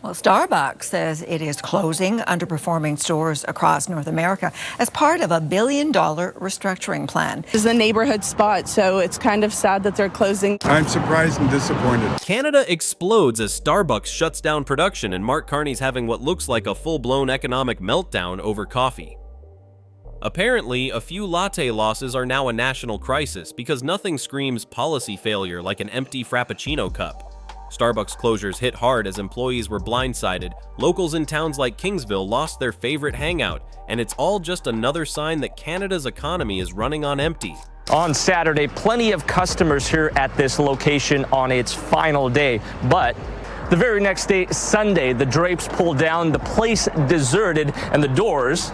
Well, Starbucks says it is closing underperforming stores across North America as part of a $1 billion restructuring plan. This is a neighborhood spot, so it's kind of sad that they're closing. I'm surprised and disappointed. Canada explodes as Starbucks shuts down production, and Mark Carney's having what looks like a full-blown economic meltdown over coffee. Apparently, a few latte losses are now a national crisis because nothing screams policy failure like an empty Frappuccino cup. Starbucks closures hit hard as employees were blindsided, locals in towns like Kingsville lost their favorite hangout, and it's all just another sign that Canada's economy is running on empty. On Saturday, plenty of customers here at this location on its final day, but the very next day, Sunday, the drapes pulled down, the place deserted, and the doors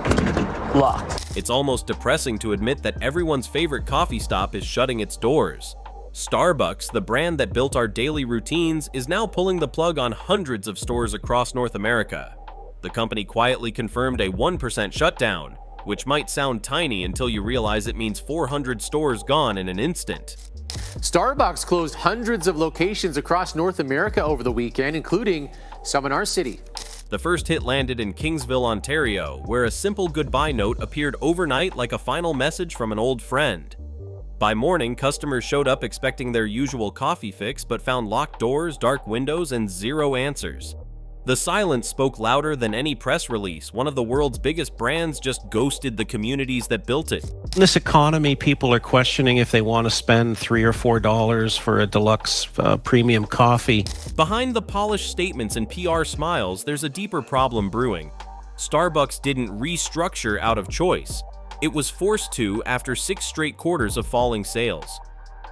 locked. It's almost depressing to admit that everyone's favorite coffee stop is shutting its doors. Starbucks, the brand that built our daily routines, is now pulling the plug on hundreds of stores across North America. The company quietly confirmed a 1% shutdown, which might sound tiny until you realize it means 400 stores gone in an instant. Starbucks closed hundreds of locations across North America over the weekend, including some in our city. The first hit landed in Kingsville, Ontario, where a simple goodbye note appeared overnight like a final message from an old friend. By morning, customers showed up expecting their usual coffee fix but found locked doors, dark windows, and zero answers. The silence spoke louder than any press release. One of the world's biggest brands just ghosted the communities that built it. In this economy, people are questioning if they want to spend $3 or $4 for a deluxe premium coffee. Behind the polished statements and PR smiles, there's a deeper problem brewing. Starbucks didn't restructure out of choice. It was forced to after 6 straight quarters of falling sales.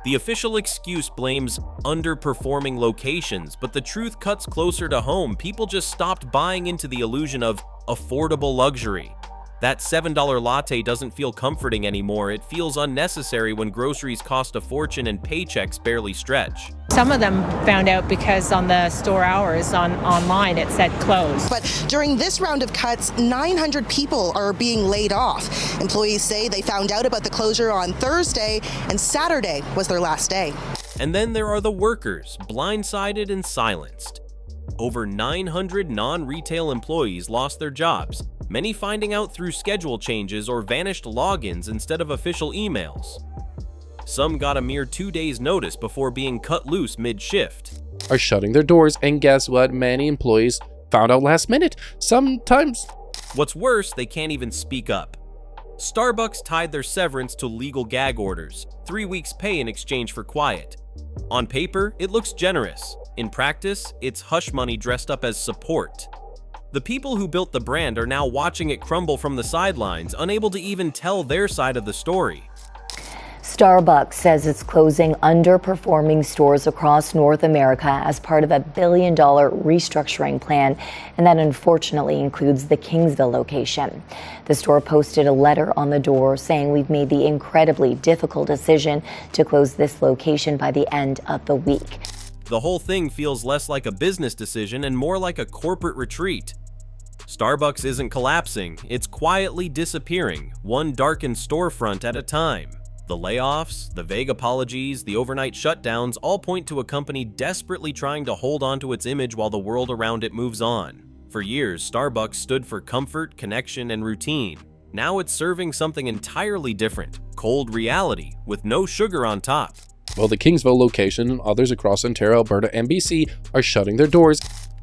The official excuse blames underperforming locations, but the truth cuts closer to home. People just stopped buying into the illusion of affordable luxury. That $7 latte doesn't feel comforting anymore. It feels unnecessary when groceries cost a fortune and paychecks barely stretch. Some of them found out because on the store hours online it said closed. But during this round of cuts, 900 people are being laid off. Employees say they found out about the closure on Thursday, and Saturday was their last day. And then there are the workers, blindsided and silenced. Over 900 non-retail employees lost their jobs, many finding out through schedule changes or vanished logins instead of official emails. Some got a mere 2 days' notice before being cut loose mid-shift. Are shutting their doors, and guess what? Many employees found out last minute. Sometimes. What's worse, they can't even speak up. Starbucks tied their severance to legal gag orders, 3 weeks' pay in exchange for quiet. On paper, it looks generous. In practice, it's hush money dressed up as support. The people who built the brand are now watching it crumble from the sidelines, unable to even tell their side of the story. Starbucks says it's closing underperforming stores across North America as part of a $1 billion restructuring plan, and that unfortunately includes the Kingsville location. The store posted a letter on the door saying, "We've made the incredibly difficult decision to close this location by the end of the week." The whole thing feels less like a business decision and more like a corporate retreat. Starbucks isn't collapsing, it's quietly disappearing, one darkened storefront at a time. The layoffs, the vague apologies, the overnight shutdowns all point to a company desperately trying to hold on to its image while the world around it moves on. For years, Starbucks stood for comfort, connection, and routine. Now it's serving something entirely different, cold reality, with no sugar on top. Well, the Kingsville location and others across Ontario, Alberta, and BC are shutting their doors.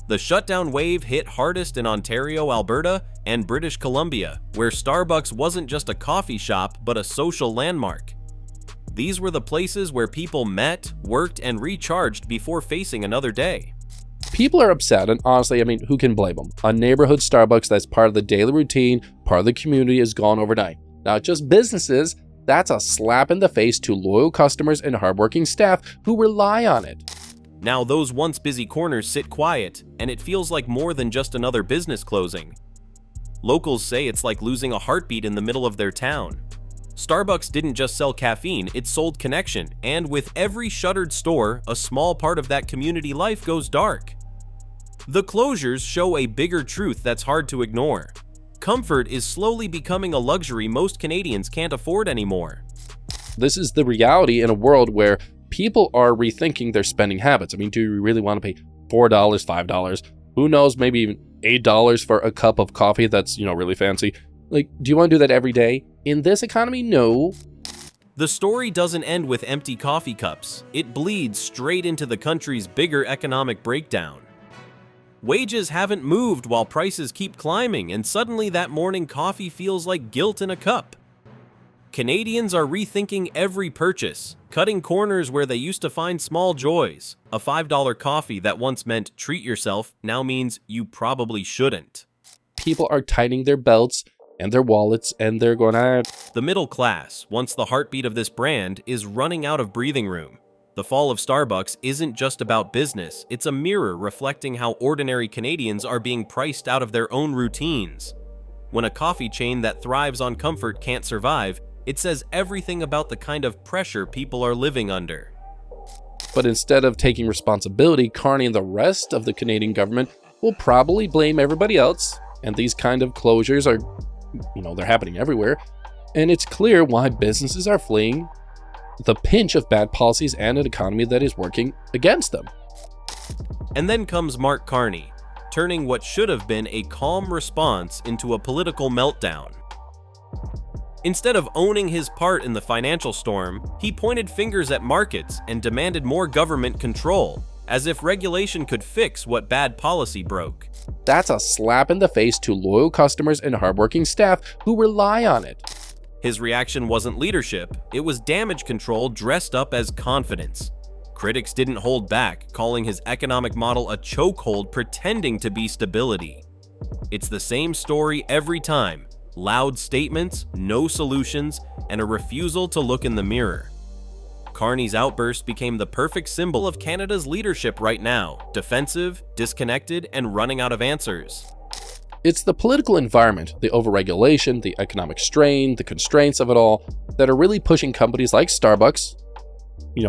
The shutdown wave hit hardest in Ontario, Alberta, and British Columbia, where Starbucks wasn't just a coffee shop, but a social landmark. These were the places where people met, worked, and recharged before facing another day. People are upset, and honestly, who can blame them? A neighborhood Starbucks that's part of the daily routine, part of the community, is gone overnight. Not just businesses, that's a slap in the face to loyal customers and hardworking staff who rely on it. Now those once busy corners sit quiet, and it feels like more than just another business closing. Locals say it's like losing a heartbeat in the middle of their town. Starbucks didn't just sell caffeine, it sold connection, and with every shuttered store, a small part of that community life goes dark. The closures show a bigger truth that's hard to ignore. Comfort is slowly becoming a luxury most Canadians can't afford anymore. This is the reality in a world where people are rethinking their spending habits. Do you really want to pay $4, $5? who knows, maybe even $8 for a cup of coffee that's, really fancy. Like, do you want to do that every day? In this economy, no. The story doesn't end with empty coffee cups. It bleeds straight into the country's bigger economic breakdown. Wages haven't moved while prices keep climbing, and suddenly that morning coffee feels like guilt in a cup. Canadians are rethinking every purchase, cutting corners where they used to find small joys. A $5 coffee that once meant treat yourself now means you probably shouldn't. People are tightening their belts and their wallets, and they're going, The middle class, once the heartbeat of this brand, is running out of breathing room. The fall of Starbucks isn't just about business, it's a mirror reflecting how ordinary Canadians are being priced out of their own routines. When a coffee chain that thrives on comfort can't survive, it says everything about the kind of pressure people are living under. But instead of taking responsibility, Carney and the rest of the Canadian government will probably blame everybody else, and these kind of closures are, they're happening everywhere, and it's clear why businesses are fleeing the pinch of bad policies and an economy that is working against them. And then comes Mark Carney, turning what should have been a calm response into a political meltdown. Instead of owning his part in the financial storm, he pointed fingers at markets and demanded more government control, as if regulation could fix what bad policy broke. That's a slap in the face to loyal customers and hardworking staff who rely on it. His reaction wasn't leadership, it was damage control dressed up as confidence. Critics didn't hold back, calling his economic model a chokehold pretending to be stability. It's the same story every time: loud statements, no solutions, and a refusal to look in the mirror. Carney's outburst became the perfect symbol of Canada's leadership right now: defensive, disconnected, and running out of answers. It's the political environment, the overregulation, the economic strain, the constraints of it all that are really pushing companies like Starbucks,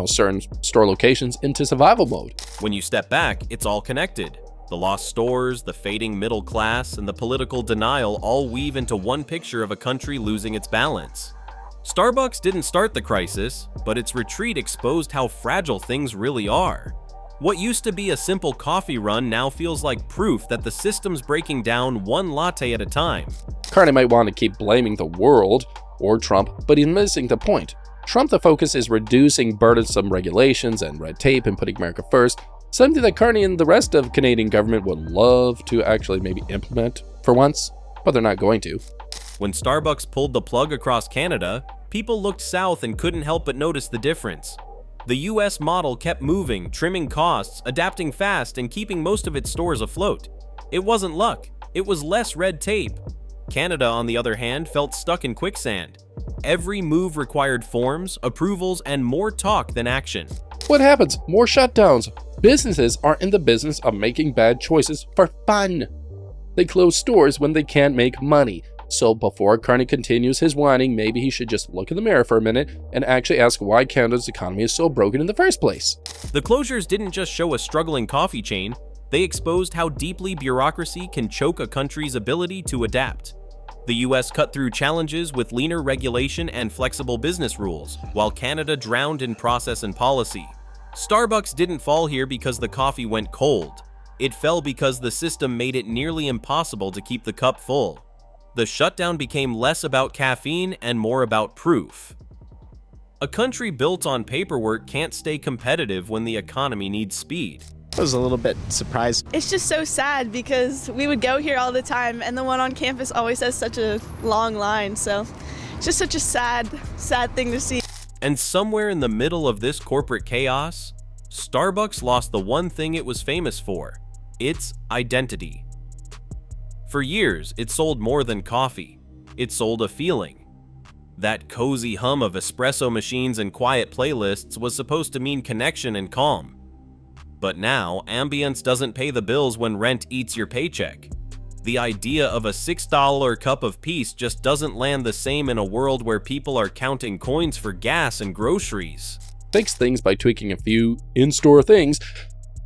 certain store locations, into survival mode. When you step back, it's all connected. The lost stores, the fading middle class, and the political denial all weave into one picture of a country losing its balance. Starbucks didn't start the crisis, but its retreat exposed how fragile things really are. What used to be a simple coffee run now feels like proof that the system's breaking down one latte at a time. Carney might want to keep blaming the world or Trump, but he's missing the point. Trump, the focus is reducing burdensome regulations and red tape and putting America first, something that Carney and the rest of Canadian government would love to actually maybe implement for once, but they're not going to. When Starbucks pulled the plug across Canada, people looked south and couldn't help but notice the difference. The US model kept moving, trimming costs, adapting fast, and keeping most of its stores afloat. It wasn't luck, it was less red tape. Canada, on the other hand, felt stuck in quicksand. Every move required forms, approvals, and more talk than action. What happens? More shutdowns. Businesses aren't in the business of making bad choices for fun. They close stores when they can't make money. So before Carney continues his whining, maybe he should just look in the mirror for a minute and actually ask why Canada's economy is so broken in the first place. The closures didn't just show a struggling coffee chain, they exposed how deeply bureaucracy can choke a country's ability to adapt. The US cut through challenges with leaner regulation and flexible business rules, while Canada drowned in process and policy. Starbucks didn't fall here because the coffee went cold. It fell because the system made it nearly impossible to keep the cup full. The shutdown became less about caffeine and more about proof. A country built on paperwork can't stay competitive when the economy needs speed. I was a little bit surprised. It's just so sad because we would go here all the time and the one on campus always has such a long line. So it's just such a sad thing to see. And somewhere in the middle of this corporate chaos, Starbucks lost the one thing it was famous for: its identity. For years, it sold more than coffee. It sold a feeling. That cozy hum of espresso machines and quiet playlists was supposed to mean connection and calm. But now, ambience doesn't pay the bills when rent eats your paycheck. The idea of a $6 cup of peace just doesn't land the same in a world where people are counting coins for gas and groceries. Fix things by tweaking a few in-store things.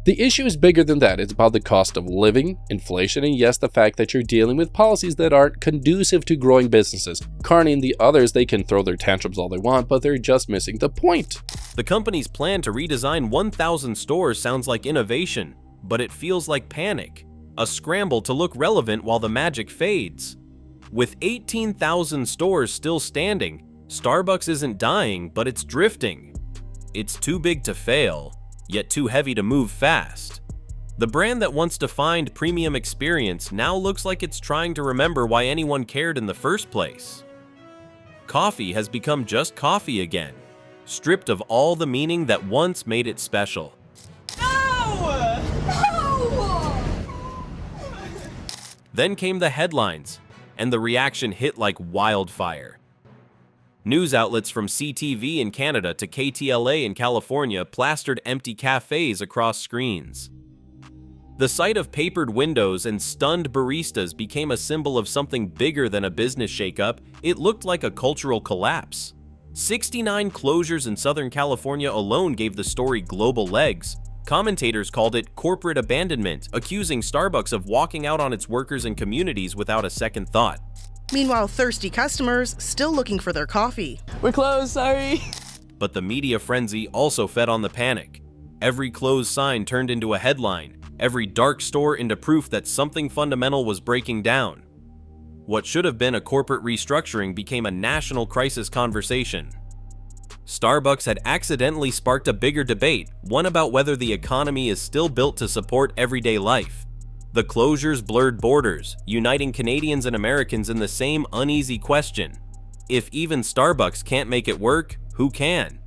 The issue is bigger than that. It's about the cost of living, inflation, and yes, the fact that you're dealing with policies that aren't conducive to growing businesses. Carney and the others, they can throw their tantrums all they want, but they're just missing the point. The company's plan to redesign 1,000 stores sounds like innovation, but it feels like panic. a scramble to look relevant while the magic fades. With 18,000 stores still standing, Starbucks isn't dying, but it's drifting. It's too big to fail, yet too heavy to move fast. The brand that once defined premium experience now looks like it's trying to remember why anyone cared in the first place. Coffee has become just coffee again, stripped of all the meaning that once made it special. No! No! Then came the headlines, and the reaction hit like wildfire. News outlets from CTV in Canada to KTLA in California plastered empty cafes across screens. The sight of papered windows and stunned baristas became a symbol of something bigger than a business shakeup. It looked like a cultural collapse. 69 closures in Southern California alone gave the story global legs. Commentators called it corporate abandonment, accusing Starbucks of walking out on its workers and communities without a second thought. Meanwhile, thirsty customers still looking for their coffee. We're closed, sorry. But the media frenzy also fed on the panic. Every closed sign turned into a headline, every dark store into proof that something fundamental was breaking down. What should have been a corporate restructuring became a national crisis conversation. Starbucks had accidentally sparked a bigger debate, one about whether the economy is still built to support everyday life. The closures blurred borders, uniting Canadians and Americans in the same uneasy question. If even Starbucks can't make it work, who can?